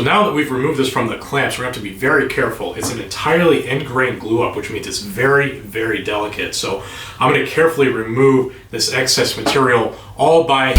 now that we've removed this from the clamps, we're going to have to be very careful. It's an entirely end grain glue up, which means it's very, very delicate. So I'm going to carefully remove this excess material all by...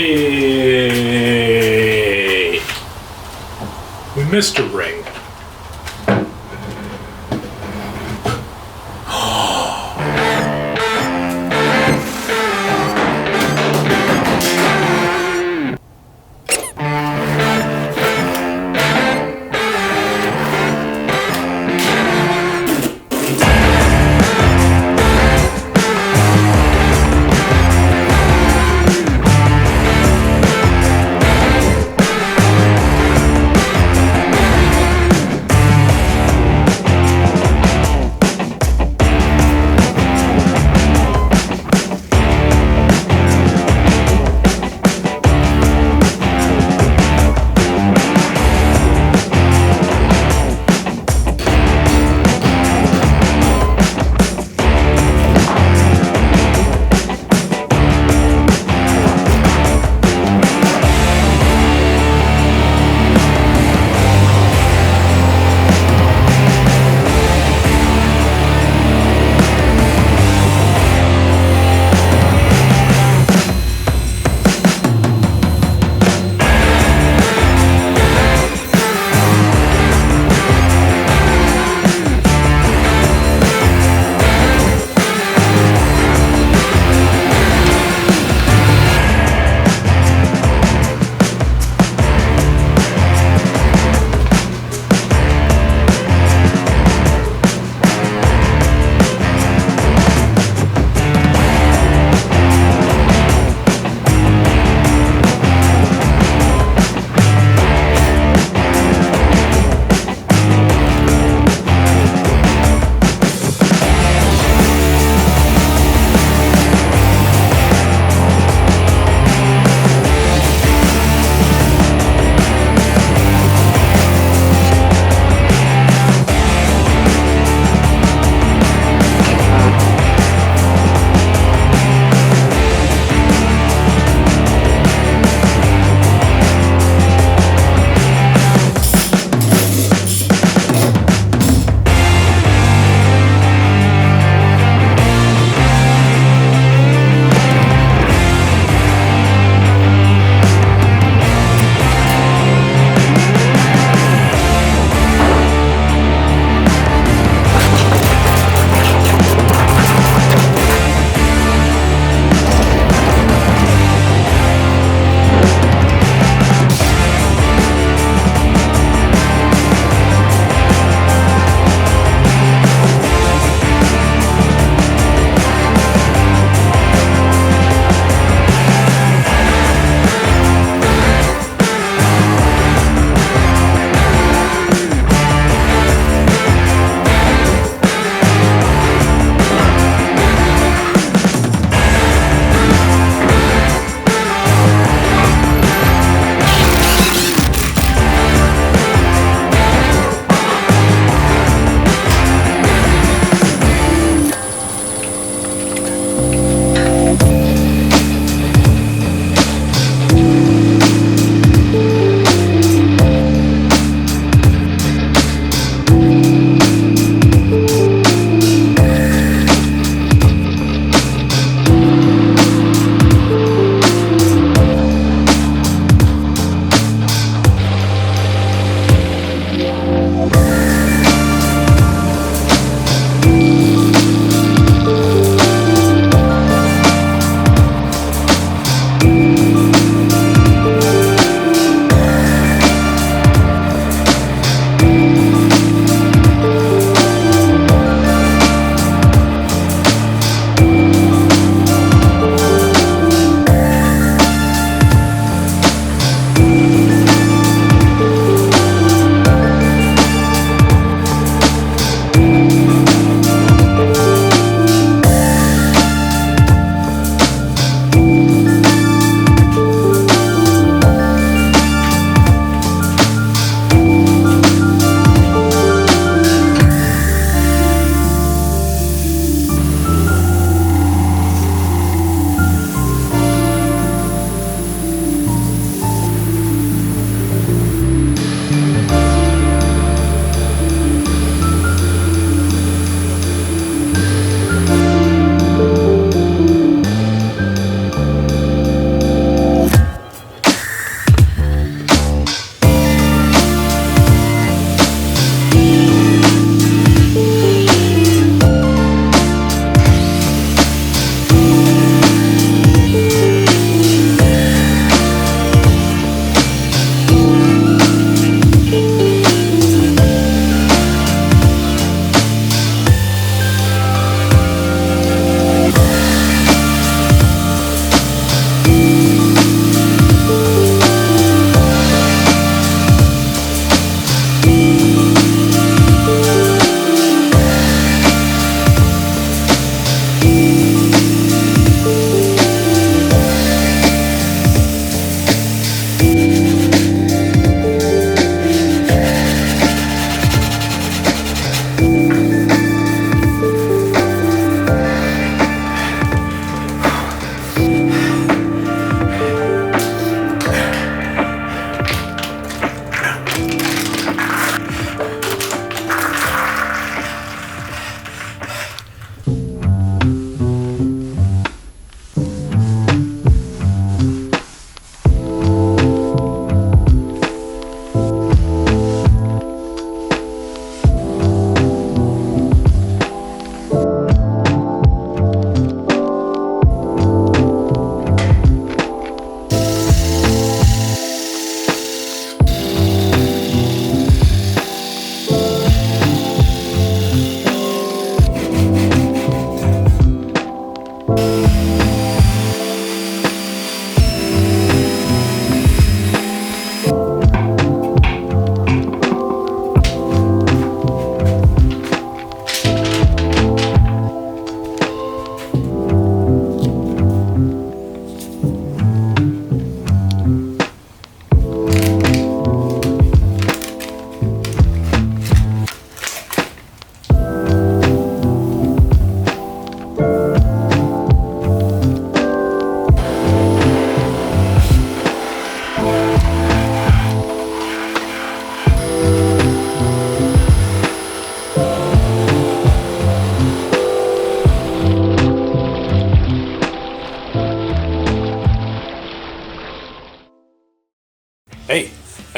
Hey, we missed a ring.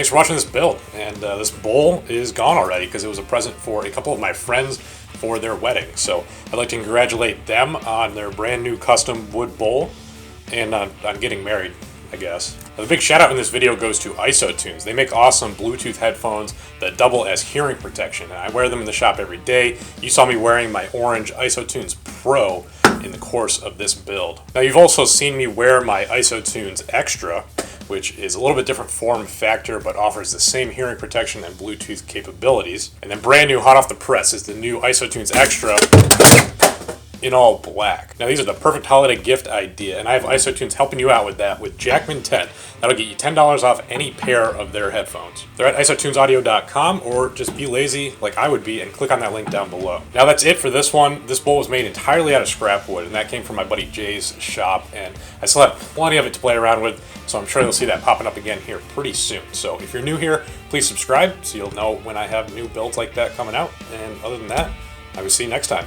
Thanks for watching this build. And this bowl is gone already because it was a present for a couple of my friends for their wedding. So I'd like to congratulate them on their brand new custom wood bowl and on getting married, I guess. Now, the big shout out in this video goes to isotunes. They make awesome Bluetooth headphones that double as hearing protection. And I wear them in the shop every day. You saw me wearing my orange isotunes Pro in the course of this build. Now you've also seen me wear my isotunes Extra, which is a little bit different form factor but offers the same hearing protection and Bluetooth capabilities. And then brand new, hot off the press, is the new isotunes Extra in all black. Now these are the perfect holiday gift idea, and I have isotunes helping you out with that with Jackman 10. That'll get you $10 off any pair of their headphones. They're at isotunesaudio.com, or just be lazy like I would be and click on that link down below. Now that's it for this one. This bowl was made entirely out of scrap wood, and that came from my buddy Jay's shop, and I still have plenty of it to play around with, so I'm sure you'll see that popping up again here pretty soon. So if you're new here, please subscribe so you'll know when I have new builds like that coming out, and other than that, I will see you next time.